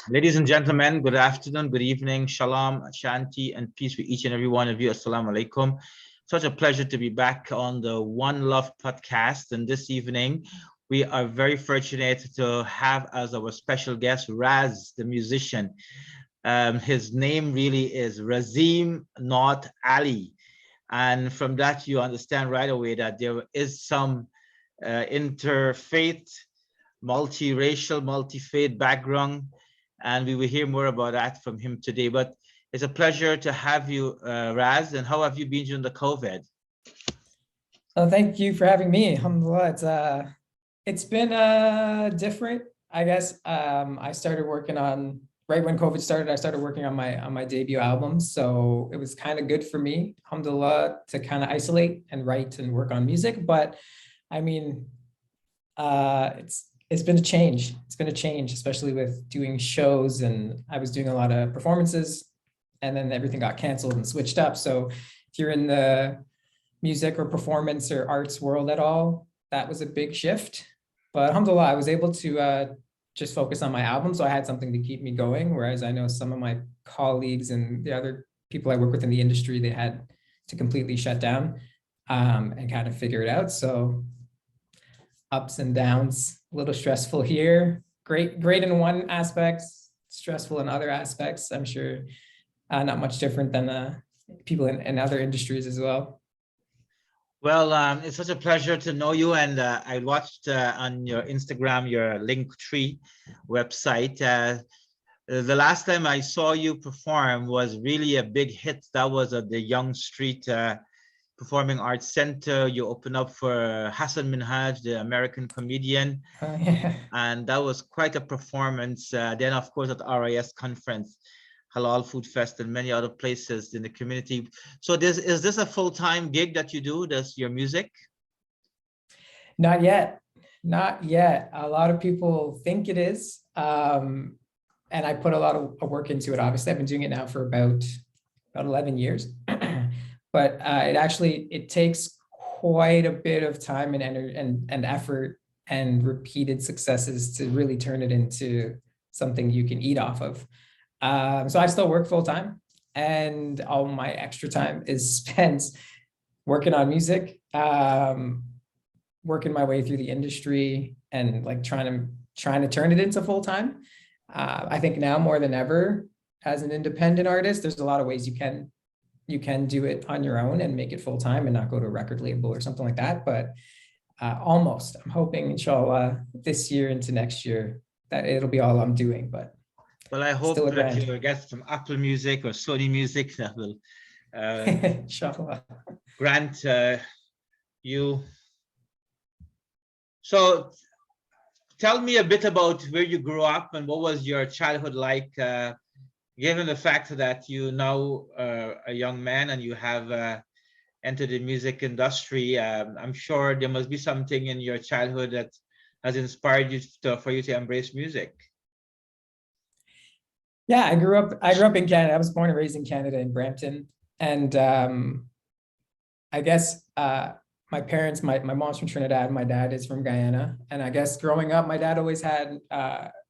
Ladies and gentlemen, good afternoon, good evening, shalom, shanti, and peace with each and every one of you. Assalamu alaikum. Such a pleasure to be back on the One Love podcast. And this evening, we are very fortunate to have as our special guest Raz, the musician. His name really is Razeem, not Ali. And from that, you understand right away that there is some interfaith, multiracial, multi-faith background, and we will hear more about that from him today. But it's a pleasure to have you, Raz. And how have you been during the COVID? Thank you for having me. Alhamdulillah. It's been different, I guess. I started working on right when COVID started. I started working on my debut album, so it was kind of good for me, alhamdulillah, to kind of isolate and write and work on music. But I mean, it's been a change. It's been a change, especially with doing shows, and I was doing a lot of performances, and then everything got canceled and switched up. So if you're in the music or performance or arts world at all, that was a big shift. But alhamdulillah, I was able to just focus on my album, so I had something to keep me going. Whereas I know some of my colleagues and the other people I work with in the industry, they had to completely shut down and kind of figure it out. So ups and downs, a little stressful here. Great in one aspect, stressful in other aspects. I'm sure not much different than people in other industries as well. Well, it's such a pleasure to know you. And I watched on your Instagram, your Linktree website. The last time I saw you perform was really a big hit. That was at the Young Street Performing Arts Center. You opened up for Hassan Minhaj, the American comedian. Yeah. And that was quite a performance. Then, of course, at the RIS conference, Halal Food Fest, and many other places in the community. So is this a full-time gig that you do? Does your music? Not yet. Not yet. A lot of people think it is. And I put a lot of work into it. Obviously, I've been doing it now for about 11 years. But it takes quite a bit of time and energy and effort and repeated successes to really turn it into something you can eat off of. So I still work full time, and all my extra time is spent working on music, working my way through the industry, and like trying to turn it into full time. I think now more than ever, as an independent artist, there's a lot of ways you can do it on your own and make it full time and not go to a record label or something like that. But almost, I'm hoping, inshallah, this year into next year that it'll be all I'm doing. But well, I hope that you get some Apple Music or Sony Music that will inshallah grant you. So tell me a bit about where you grew up and what was your childhood like, given the fact that you now are a young man and you have entered the music industry. I'm sure there must be something in your childhood that has inspired you for you to embrace music. Yeah, I grew up in Canada. I was born and raised in Canada, in Brampton. And I guess my parents, my mom's from Trinidad, my dad is from Guyana. And I guess growing up, my dad always had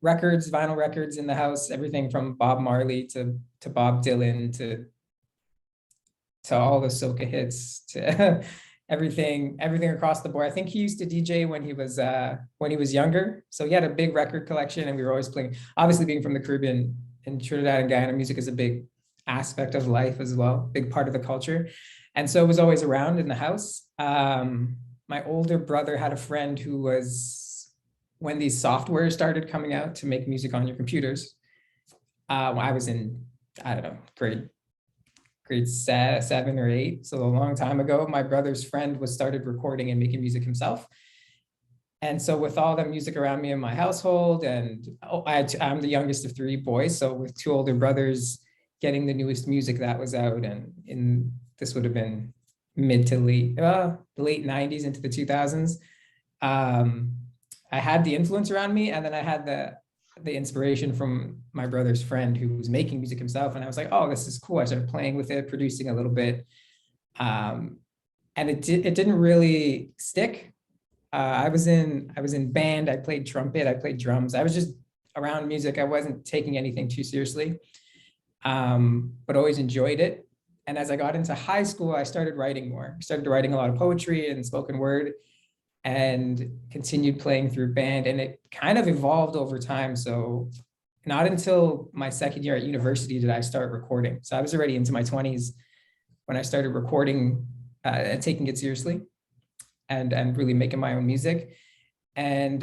records, vinyl records in the house, everything from Bob Marley to Bob Dylan to all the soca hits, to everything across the board. I think he used to DJ when he was younger. So he had a big record collection, and we were always playing. Obviously, being from the Caribbean, in Trinidad and Guyana, music is a big aspect of life as well, big part of the culture. And so it was always around in the house. My older brother had a friend who was, when these softwares started coming out to make music on your computers, when I was in, I don't know, grade 7 or 8, so a long time ago, my brother's friend started recording and making music himself. And so with all the music around me in my household, and I'm the youngest of 3 boys, so with 2 older brothers getting the newest music that was out, and this would have been mid to late 90s into the 2000s. I had the influence around me, and then I had the inspiration from my brother's friend who was making music himself, and I was like, oh, this is cool. I started playing with it, producing a little bit, and it didn't really stick. I was in band. I played trumpet. I played drums. I was just around music. I wasn't taking anything too seriously, but always enjoyed it. And as I got into high school, I started writing more. I started writing a lot of poetry and spoken word, and continued playing through band. And it kind of evolved over time. So not until my second year at university did I start recording. So I was already into my 20s when I started recording and taking it seriously, and really making my own music. And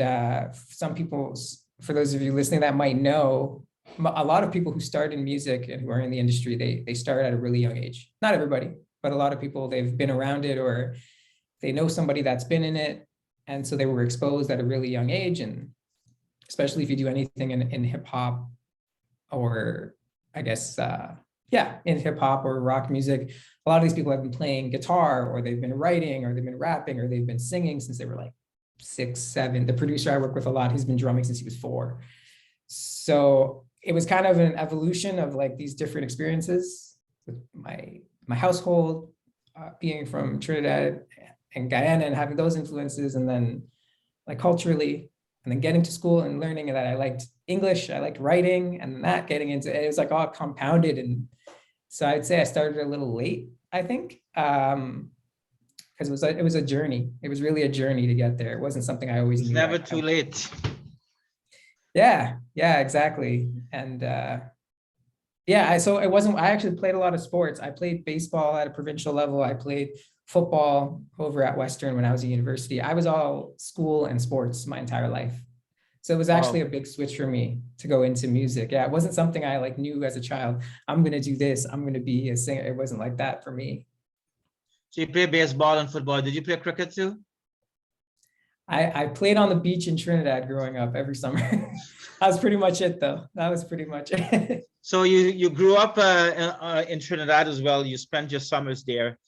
some people, for those of you listening that might know, a lot of people who start in music and who are in the industry, they start at a really young age. Not everybody, but a lot of people, they've been around it, or they know somebody that's been in it. And so they were exposed at a really young age. And especially if you do anything in hip hop, or I guess, in hip hop or rock music, a lot of these people have been playing guitar, or they've been writing, or they've been rapping, or they've been singing since they were like 6, 7. The producer I work with a lot, he's been drumming since he was 4. So it was kind of an evolution of like these different experiences with my household, being from Trinidad and Guyana, and having those influences, and then like culturally, and then getting to school and learning that I liked English, I liked writing, and that getting into it was like all compounded. And so I'd say I started a little late, I think, because it was a journey. It was really a journey to get there. It wasn't something I always It's knew. never too late. Yeah, exactly. And so it wasn't, I actually played a lot of sports. I played baseball at a provincial level. I played football over at Western when I was at university. I was all school and sports my entire life. So it was actually a big switch for me to go into music. Yeah, it wasn't something I like knew as a child. I'm going to do this. I'm going to be a singer. It wasn't like that for me. So you play baseball and football. Did you play cricket too? I played on the beach in Trinidad growing up every summer. That was pretty much it, though. That was pretty much it. So you grew up in Trinidad as well. You spent your summers there.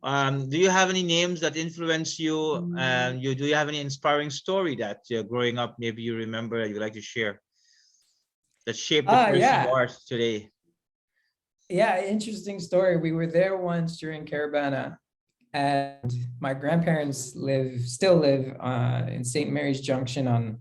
Do you have any names that influence you? And do you have any inspiring story that growing up, maybe you remember you'd like to share, that shaped the person you are today? Yeah, interesting story. We were there once during Caravana, and my grandparents still live in St. Mary's Junction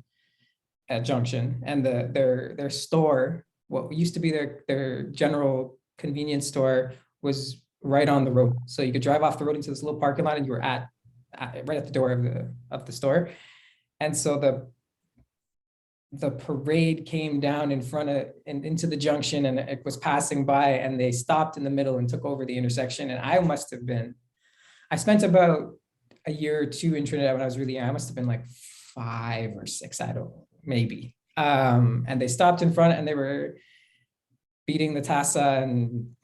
Junction, and their store, what used to be their general convenience store, was right on the road. So you could drive off the road into this little parking lot, and you were right at the door of the store. And so the parade came down in front of and into the junction, and it was passing by, and they stopped in the middle and took over the intersection. And I spent about a year or 2 in Trinidad when I was really young. I must have been like 5 or 6, I don't know, maybe. And they stopped in front, and they were beating the tassa and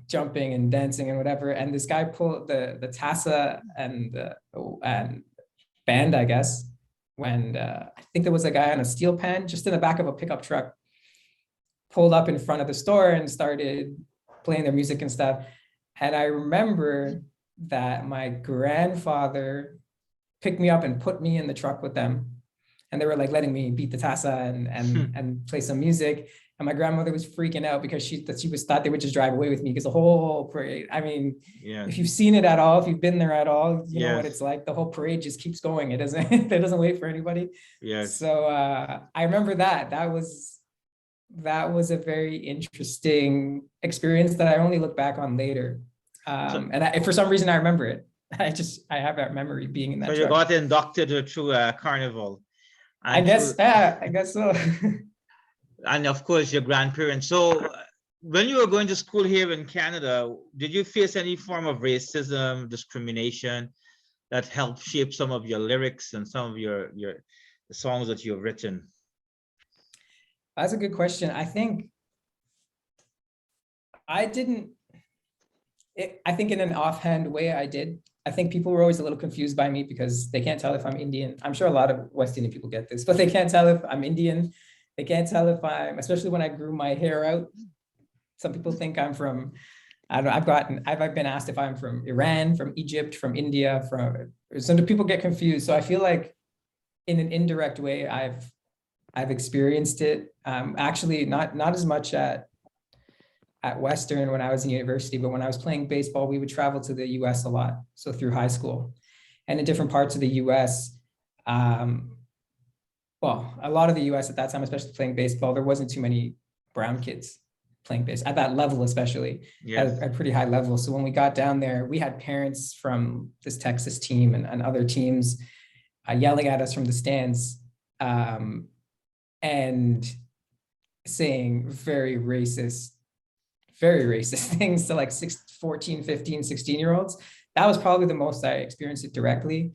jumping and dancing and whatever. And this guy pulled the tassa and band, I guess, when I think there was a guy on a steel pan just in the back of a pickup truck, pulled up in front of the store and started playing their music and stuff. And I remember that my grandfather picked me up and put me in the truck with them. And they were like letting me beat the tassa and play some music. And my grandmother was freaking out because she thought they would just drive away with me, because the whole parade, I mean, if you've seen it at all, if you've been there at all, you know what it's like. The whole parade just keeps going. It doesn't wait for anybody. Yes. So I remember that was a very interesting experience that I only look back on later. And for some reason I remember it. I have that memory being in that. So you got inducted through a carnival. I guess so. And of course, your grandparents. So when you were going to school here in Canada, did you face any form of racism, discrimination that helped shape some of your lyrics and some of the songs that you've written? That's a good question. I think I didn't. I think in an offhand way, I did. I think people were always a little confused by me because they can't tell if I'm Indian. I'm sure a lot of West Indian people get this, but they can't tell if I'm Indian. They can't tell if especially when I grew my hair out. Some people think I'm from, I don't know, I've been asked if I'm from Iran, from Egypt, from India, so people get confused. So I feel like in an indirect way, I've experienced it. Actually, not as much at Western when I was in university, but when I was playing baseball, we would travel to the US a lot. So through high school, and in different parts of the US, well, a lot of the US at that time, especially playing baseball, there wasn't too many brown kids playing baseball at that level, especially Yes. at a pretty high level. So when we got down there, we had parents from this Texas team and other teams yelling at us from the stands and saying very racist things to like 14, 15, 16-year-olds. That was probably the most I experienced it directly.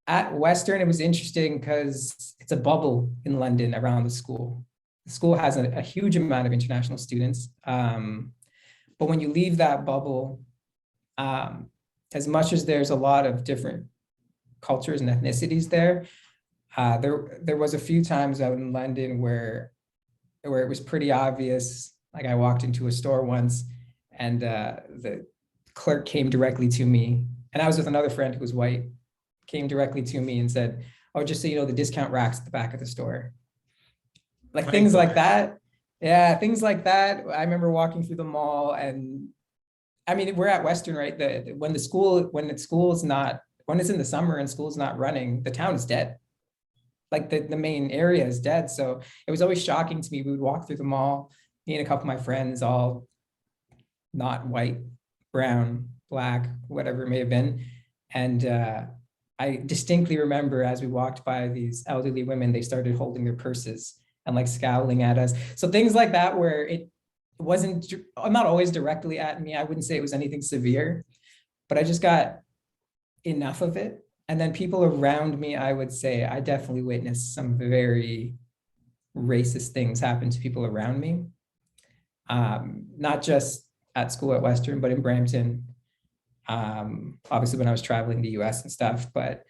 At Western, it was interesting because it's a bubble in London around the school. The school has a huge amount of international students. But when you leave that bubble, as much as there's a lot of different cultures and ethnicities there, there was a few times out in London where it was pretty obvious. Like I walked into a store once and the clerk came directly to me, and I was with another friend who was white, came directly to me and said, "Oh, just so you know, the discount rack's at the back of the store." Like My things like gosh. that. Yeah, things like that. I remember walking through the mall, and I mean, we're at Western, right? When it's in the summer and school's not running, the town is dead. Like the main area is dead. So it was always shocking to me. We would walk through the mall, me and a couple of my friends, all not white, brown, black, whatever it may have been. And I distinctly remember as we walked by these elderly women, they started holding their purses and like scowling at us. So things like that, where it wasn't, I'm not always directly at me. I wouldn't say it was anything severe, but I just got enough of it. And then people around me, I would say I definitely witnessed some very racist things happen to people around me. Not just at school at Western, but in Brampton. Obviously when I was traveling the US and stuff, but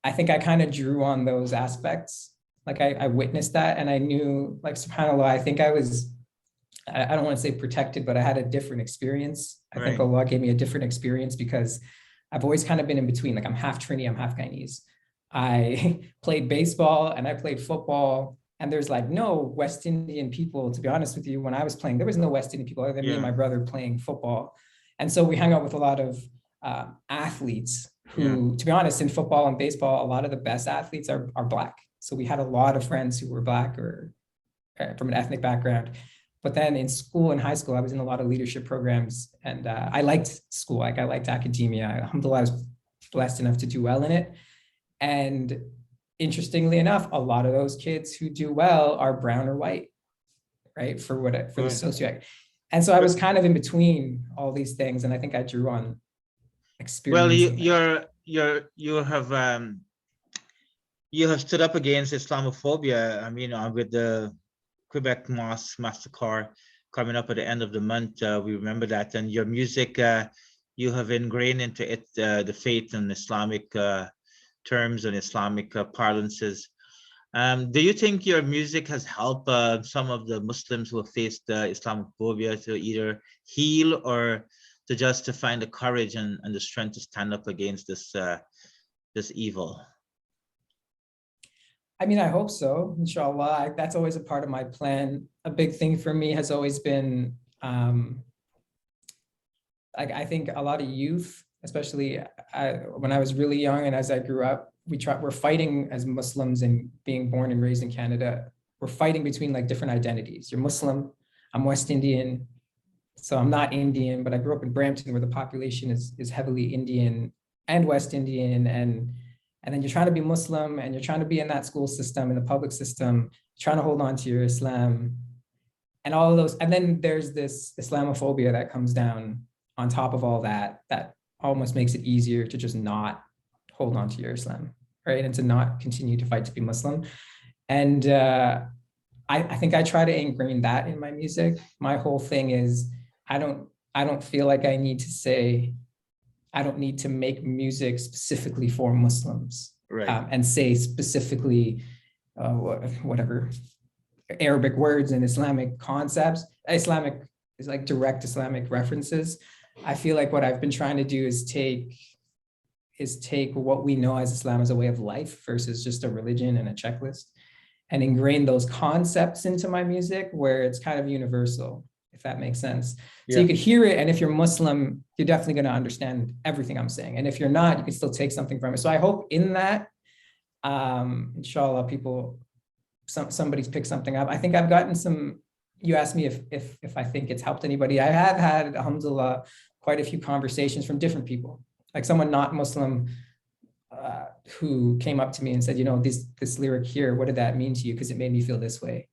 I think I kind of drew on those aspects. Like I witnessed that, and I knew, like, subhanAllah, I think I don't want to say protected, but I had a different experience. I think Right. Allah gave me a different experience because I've always kind of been in between. Like I'm half Trini, I'm half Guyanese. I played baseball and I played football, and there's like no West Indian people, to be honest with you. When I was playing, there was no West Indian people other than me and Yeah. my brother playing football. And so we hung out with a lot of athletes Yeah. who, to be honest, in football and baseball, a lot of the best athletes are Black. So we had a lot of friends who were Black or from an ethnic background. But then in school, in high school, I was in a lot of leadership programs, and I liked school. Like I liked academia. Alhamdulillah, I was blessed enough to do well in it. And interestingly enough, a lot of those kids who do well are brown or white, right? For the Right. socioeconomic. And so I was kind of in between all these things, and I think I drew on Well, experiencing that. you have stood up against Islamophobia. I mean, with the Quebec Mosque massacre coming up at the end of the month, we remember that. And your music, you have ingrained into it the faith and Islamic terms and Islamic parlances. Do you think your music has helped some of the Muslims who have faced Islamophobia to either heal or to just to find the courage and the strength to stand up against this evil? I mean, I hope so, inshallah. That's always a part of my plan. A big thing for me has always been, I think a lot of youth, especially when I was really young and as I grew up, we're fighting as Muslims and being born and raised in Canada. We're fighting between like different identities. You're Muslim, I'm West Indian, so I'm not Indian, but I grew up in Brampton where the population is heavily Indian and West Indian, and then you're trying to be Muslim and you're trying to be in that school system, in the public system, trying to hold on to your Islam and all of those. And then there's this Islamophobia that comes down on top of all that, that almost makes it easier to just not hold on to your Islam, right? And to not continue to fight to be Muslim. And I think I try to ingrain that in my music. My whole thing is I don't feel like I need to say, I don't need to make music specifically for Muslims, Right. and say specifically whatever Arabic words and Islamic concepts. Islamic is like direct Islamic references. I feel like what I've been trying to do is take what we know as Islam as a way of life versus just a religion and a checklist, and ingrain those concepts into my music where it's kind of universal, if that makes sense. So you could hear it, and if you're Muslim, you're definitely going to understand everything I'm saying. And if you're not, you can still take something from it. So I hope in that, inshallah, people somebody's picked something up. I think I've gotten some, you asked me if I think it's helped anybody. I have had, alhamdulillah, quite a few conversations from different people, like someone not Muslim who came up to me and said, this lyric here, what did that mean to you? Because it made me feel this way.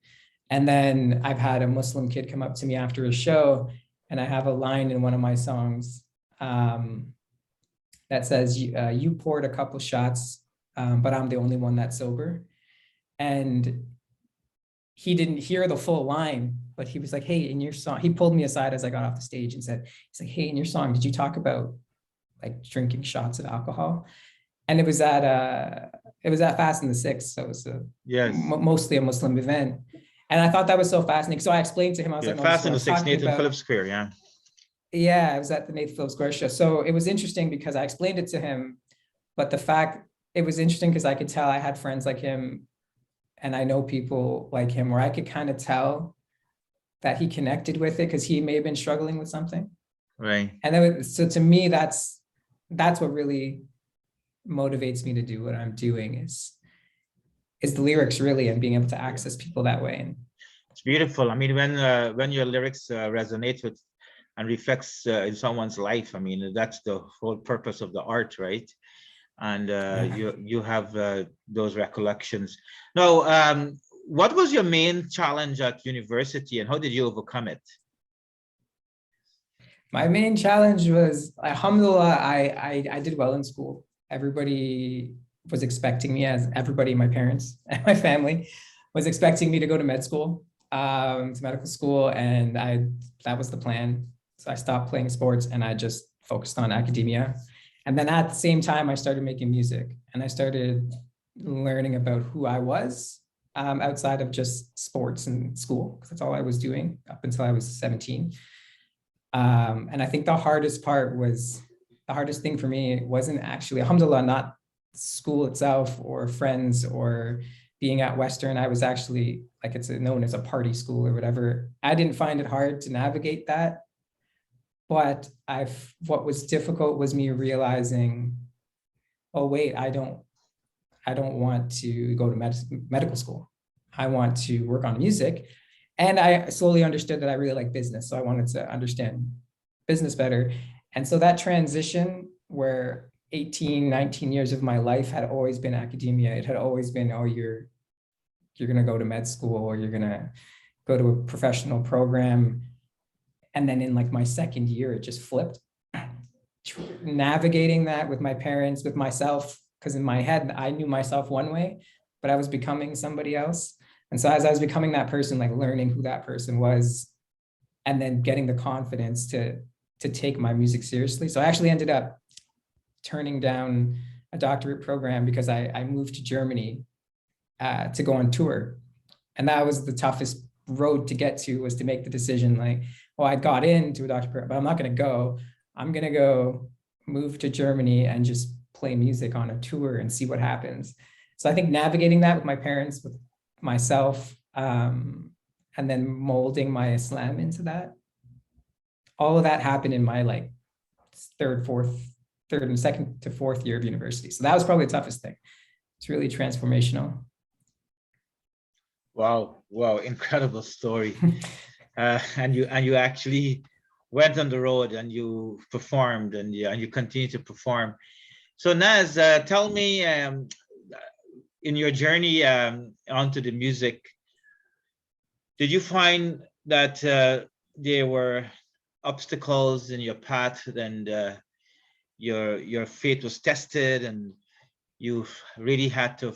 And then I've had a Muslim kid come up to me after a show, and I have a line in one of my songs that says, you poured a couple shots, but I'm the only one that's sober. And he didn't hear the full line, but he was like, hey, in your song, he pulled me aside as I got off the stage and said, he's like, hey, in your song, did you talk about like drinking shots of alcohol? And it was at Fast and the Six. So it was mostly a Muslim event. And I thought that was so fascinating. So I explained to him, I was like, no, Fast and the Six, Nathan Phillips Square, yeah. Yeah, I was at the Nathan Phillips Square show. So it was interesting because I explained it to him, but it was interesting because I could tell I had friends like him, and I know people like him where I could kind of tell that he connected with it because he may have been struggling with something. Right. And then, so to me, that's what really motivates me to do what I'm doing is the lyrics really, and being able to access people that way. And it's beautiful. I mean, when your lyrics resonate with and reflects in someone's life, I mean, that's the whole purpose of the art, right? And you have those recollections. Now, what was your main challenge at university, and how did you overcome it? My main challenge was, alhamdulillah, I did well in school. Everybody was expecting me, as everybody, my parents and my family was expecting me to go to med school, to medical school. And that was the plan. So I stopped playing sports and I just focused on academia. And then at the same time, I started making music, and I started learning about who I was outside of just sports and school, because that's all I was doing up until I was 17. And I think the hardest thing for me wasn't actually, alhamdulillah, not school itself or friends or being at Western. I was actually, like, it's known as a party school or whatever. I didn't find it hard to navigate that. But what was difficult was me realizing, oh wait, I don't want to go to medical school. I want to work on music. And I slowly understood that I really like business. So I wanted to understand business better. And so that transition, where 18, 19 years of my life had always been academia. It had always been, oh, you're going to go to med school, or you're going to go to a professional program. And then in like my second year, it just flipped. Navigating that with my parents, with myself, because in my head, I knew myself one way, but I was becoming somebody else. And so as I was becoming that person, like learning who that person was, and then getting the confidence to take my music seriously. So I actually ended up turning down a doctorate program because I moved to Germany to go on tour. And that was the toughest road to get to, was to make the decision, like, well, I got into a doctorate, but I'm not going to go. I'm going to go move to Germany and just play music on a tour and see what happens. So I think navigating that with my parents, with myself, and then molding my Islam into that, all of that happened in my like third and second to fourth year of university. So that was probably the toughest thing. It's really transformational. Wow, incredible story. And you actually went on the road and you performed, and you continue to perform. So Naz, tell me, in your journey onto the music, did you find that there were obstacles in your path, and your faith was tested, and you really had to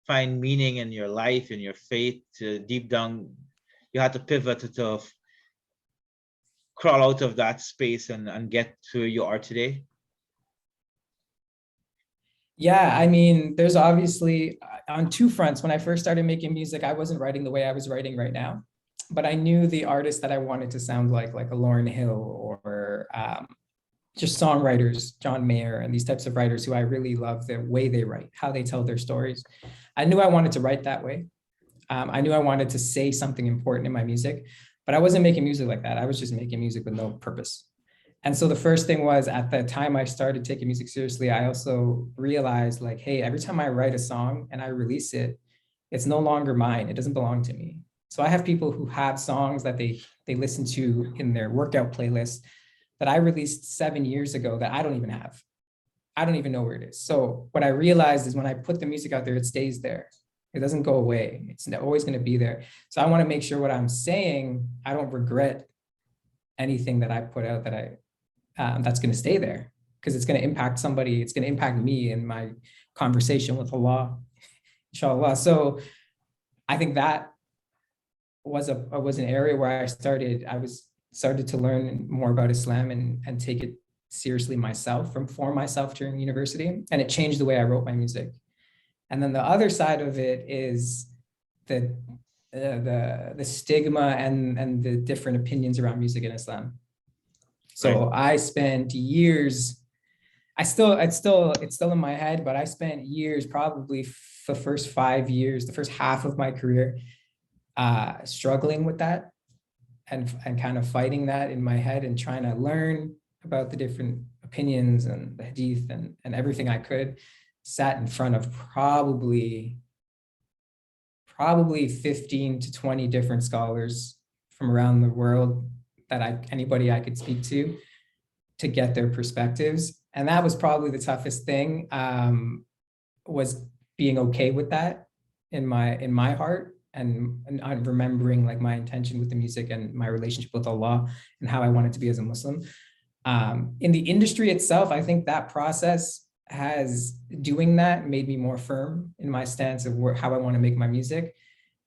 find meaning in your life, in your faith, deep down? You had to pivot to crawl out of that space and get to where you are today? Yeah, I mean, there's obviously on two fronts. When I first started making music, I wasn't writing the way I was writing right now, but I knew the artist that I wanted to sound like a Lauryn Hill, or just songwriters, John Mayer, and these types of writers who I really love the way they write, how they tell their stories. I knew I wanted to write that way. I knew I wanted to say something important in my music, but I wasn't making music like that. I was just making music with no purpose. And so the first thing was, at the time I started taking music seriously, I also realized, like, hey, every time I write a song and I release it, It's no longer mine. It doesn't belong to me. So I have people who have songs that they listen to in their workout playlist that I released 7 years ago that I don't even have. I don't even know where it is. So what I realized is when I put the music out there, it stays there. It doesn't go away. It's always going to be there. So I want to make sure what I'm saying, I don't regret anything that I put out that that's going to stay there, because it's going to impact somebody. It's going to impact me in my conversation with Allah, inshallah. So I think that was an area where I started to learn more about Islam and take it seriously myself for myself during university. And it changed the way I wrote my music. And then the other side of it is the stigma and the different opinions around music in Islam. So I spent years, it's still in my head, but I spent years, probably the first 5 years, the first half of my career, struggling with that and kind of fighting that in my head and trying to learn about the different opinions and the hadith and everything I could. Sat in front of probably 15 to 20 different scholars from around the world that anybody I could speak to get their perspectives. And that was probably the toughest thing, was being okay with that in my heart and remembering like my intention with the music and my relationship with Allah and how I wanted to be as a Muslim. In the industry itself, I think that process doing that made me more firm in my stance of how I want to make my music.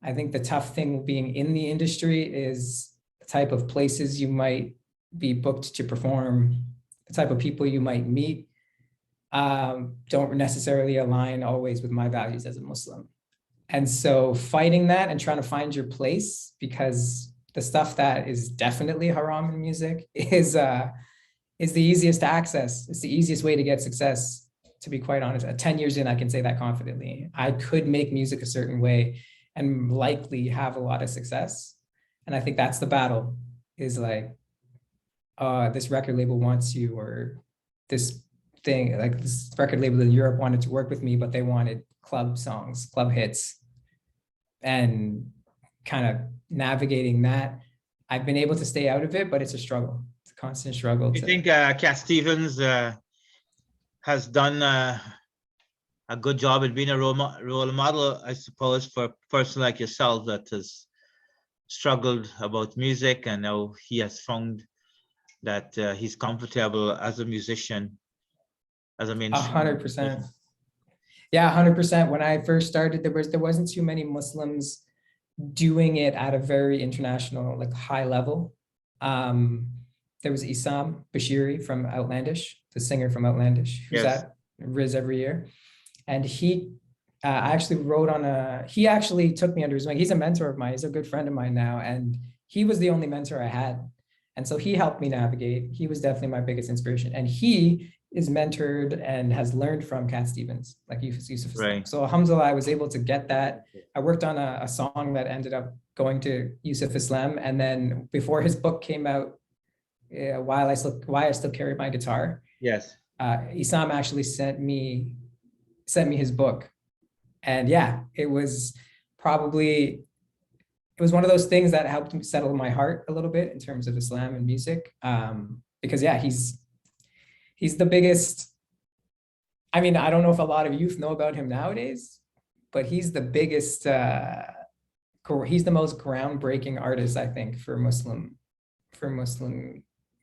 I think the tough thing being in the industry is the type of places you might be booked to perform, the type of people you might meet, don't necessarily align always with my values as a Muslim. And so fighting that and trying to find your place, because the stuff that is definitely haram in music is the easiest to access. It's the easiest way to get success. To be quite honest, at 10 years in, I can say that confidently. I could make music a certain way and likely have a lot of success. And I think that's the battle, is like, this record label wants you, or this thing, like this record label in Europe wanted to work with me, but they wanted club songs, club hits, and kind of navigating that. I've been able to stay out of it, but it's a struggle. It's a constant struggle. I think Cat Stevens has done a good job at being a role model, I suppose, for a person like yourself that has struggled about music, and now he has found that he's comfortable as a musician, as a mainstream. 100%. Yeah, 100%. When I first started, there wasn't too many Muslims doing it at a very international, like high level. There was Isam Bashiri from Outlandish, the singer from Outlandish, who's at Riz every year. And he actually he actually took me under his wing. He's a mentor of mine. He's a good friend of mine now. And he was the only mentor I had. And so he helped me navigate. He was definitely my biggest inspiration. And he is mentored and has learned from Cat Stevens, like Yusuf. Right. So alhamdulillah, I was able to get that. I worked on a song that ended up going to Yusuf Islam. And then before his book came out, Why I Still Carry My Guitar. Yes. Isam actually sent me his book. And yeah, it was one of those things that helped me settle my heart a little bit in terms of Islam and music. Because yeah, he's the biggest. I mean, I don't know if a lot of youth know about him nowadays, but he's the biggest, he's the most groundbreaking artist, I think, for Muslim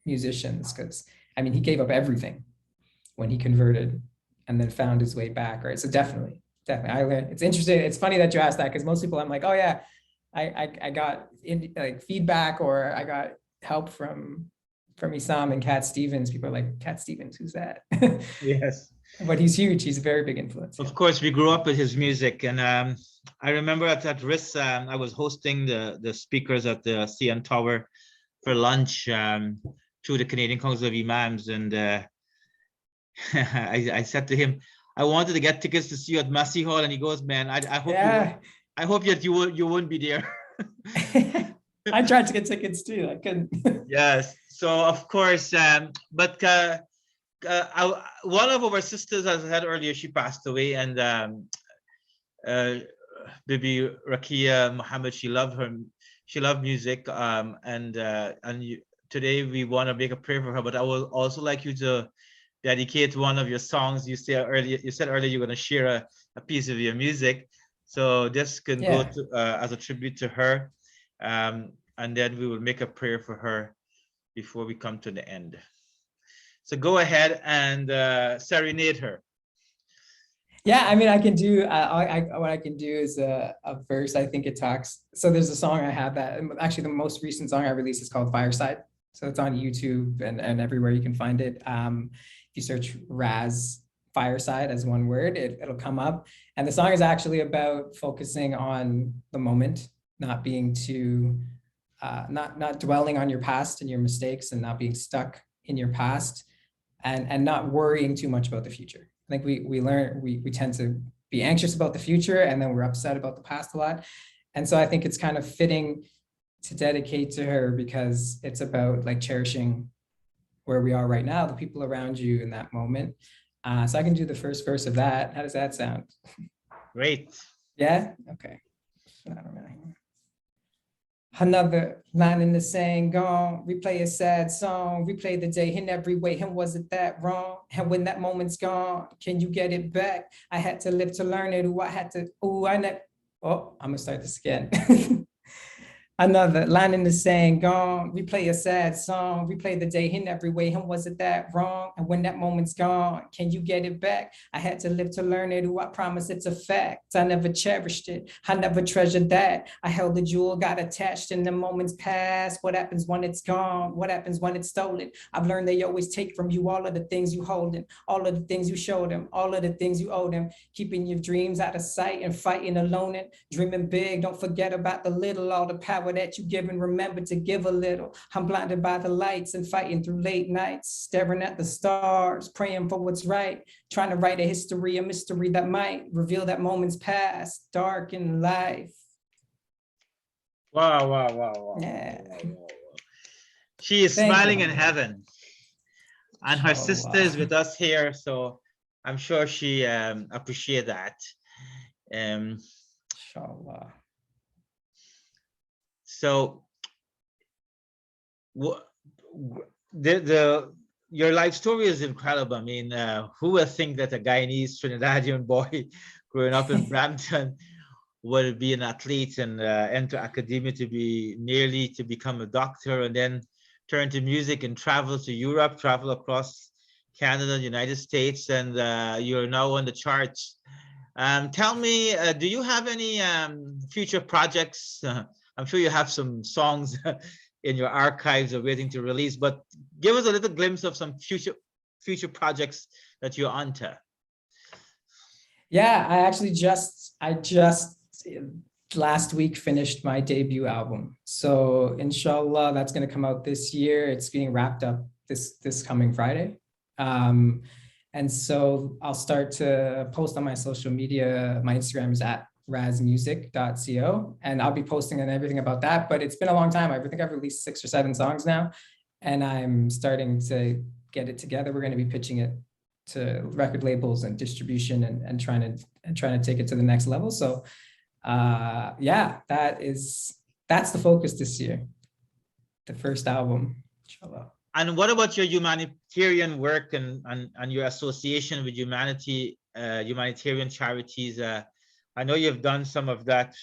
musicians. Because I mean, he gave up everything when he converted and then found his way back, right? So definitely I learned. It's interesting. It's funny that you asked that, because most people, I'm like, oh yeah, I got like feedback, or I got help from Isam and Cat Stevens. People are like, Cat Stevens, who's that? Yes. But he's huge. He's a very big influence. Of course, we grew up with his music, and I remember at RIS, I was hosting the speakers at the CN Tower for lunch through the Canadian Council of Imams, and I said to him, I wanted to get tickets to see you at Massey Hall, and he goes, man, I hope that you won't be there. I tried to get tickets too. I couldn't. Yes. So of course, but one of our sisters, as I said earlier, she passed away, and Bibi Rakia Muhammad, she loved music. Today we want to make a prayer for her, but I would also like you to dedicate one of your songs. You said earlier you're going to share a piece of your music. So this can go to as a tribute to her. And then we will make a prayer for her before we come to the end. So go ahead and serenade her. Yeah, I mean, I can do, what I can do is a verse. I think it talks. So there's a song I have that, actually the most recent song I released is called Fireside. So it's on YouTube and everywhere you can find it. If you search Raz Fireside as one word, it'll come up. And the song is actually about focusing on the moment, not being too, not dwelling on your past and your mistakes and not being stuck in your past and not worrying too much about the future. I think we tend to be anxious about the future and then we're upset about the past a lot. And so I think it's kind of fitting to dedicate to her because it's about like cherishing where we are right now, the people around you in that moment. So I can do the first verse of that. How does that sound? Great. Yeah? Okay. Another line in the saying gone, replay a sad song, replay the day in every way, and was it that wrong? And when that moment's gone, can you get it back? I had to live to learn it, I'm gonna start this again. Another line in the saying gone, replay a sad song, replay the day in every way, and was it that wrong? And when that moment's gone, can you get it back? I had to live to learn it, I promise it's a fact. I never cherished it, I never treasured that. I held the jewel, got attached in the moments past. What happens when it's gone? What happens when it's stolen? I've learned they always take from you all of the things you holding, all of the things you showed them, all of the things you owe them, keeping your dreams out of sight and fighting alone and dreaming big. Don't forget about the little, all the power that you give and remember to give a little. I'm blinded by the lights and fighting through late nights, staring at the stars, praying for what's right, trying to write a history, a mystery that might reveal that moment's past, dark in life. Wow. Yeah. She is smiling in heaven. And her sister is with us here, so I'm sure she appreciates that. Inshallah. So your life story is incredible. I mean, who would think that a Guyanese Trinidadian boy growing up in Brampton would be an athlete and enter academia to become a doctor and then turn to music and travel to Europe, travel across Canada, United States, and you're now on the charts. Tell me, do you have any future projects? I'm sure you have some songs in your archives are waiting to release, but give us a little glimpse of some future projects that you're onto. Yeah, I just last week finished my debut album. So inshallah, that's going to come out this year. It's being wrapped up this coming Friday. And so I'll start to post on my social media. My Instagram is at razmusic.co, and I'll be posting on everything about that. But it's been a long time. I think I've released 6 or 7 songs now, and I'm starting to get it together. We're going to be pitching it to record labels and distribution and trying to take it to the next level. So yeah, that's the focus this year. The first album, inshallah. And what about your humanitarian work and your association with humanitarian charities? I know you've done some of that.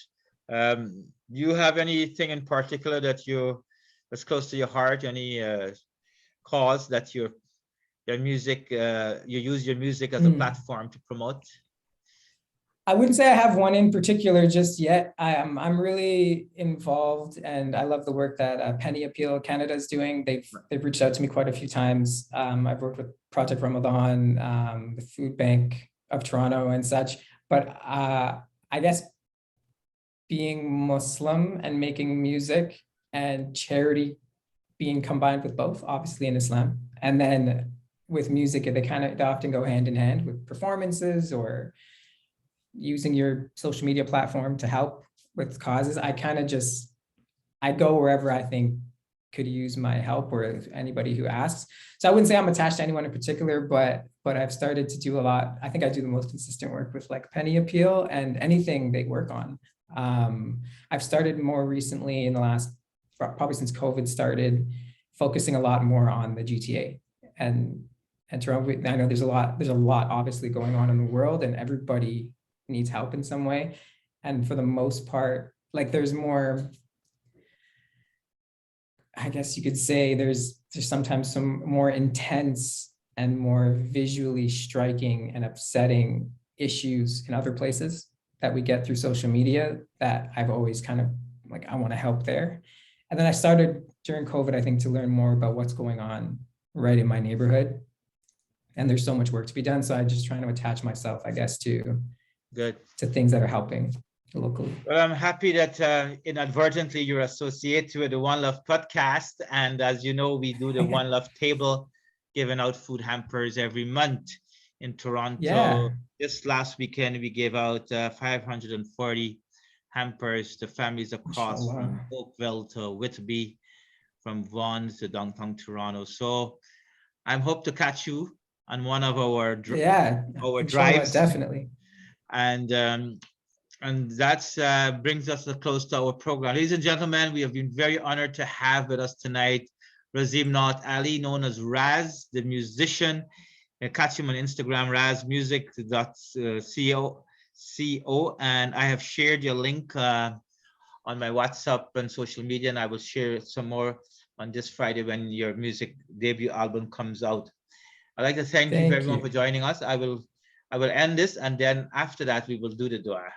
Do you have anything in particular that's close to your heart? Any cause that your music, you use your music as a platform to promote? I wouldn't say I have one in particular just yet. I'm really involved, and I love the work that Penny Appeal Canada is doing. They've reached out to me quite a few times. I've worked with Project Ramadan, the Food Bank of Toronto and such. But I guess being Muslim and making music and charity being combined with both, obviously in Islam, and then with music, they often go hand in hand with performances or using your social media platform to help with causes. I go wherever I think could use my help, or if anybody who asks. So I wouldn't say I'm attached to anyone in particular, but I've started to do a lot. I think I do the most consistent work with like Penny Appeal and anything they work on. I've started more recently in the last, probably since COVID started, focusing a lot more on the GTA and Toronto. I know there's a lot obviously going on in the world, and everybody needs help in some way. And for the most part, like there's more, I guess you could say there's sometimes some more intense and more visually striking and upsetting issues in other places that we get through social media that I've always kind of like, I want to help there. And then I started during COVID, I think, to learn more about what's going on right in my neighborhood. And there's so much work to be done. So I'm just trying to attach myself, I guess, to things that are helping locally. Well, I'm happy that inadvertently you're associated with the One Love podcast. And as you know, we do the One Love table, giving out food hampers every month in Toronto. Yeah. This last weekend, we gave out 540 hampers to families across from Oakville to Whitby, from Vaughan to downtown Toronto. So I hope to catch you on one of our drives. Definitely. And that brings us close to our program. Ladies and gentlemen, we have been very honored to have with us tonight Razeem Nauth Ali, known as Raz, the musician. Catch him on Instagram, razmusic.co. And I have shared your link on my WhatsApp and social media, and I will share some more on this Friday when your music debut album comes out. I'd like to thank you everyone for joining us. I will end this, and then after that we will do the dua.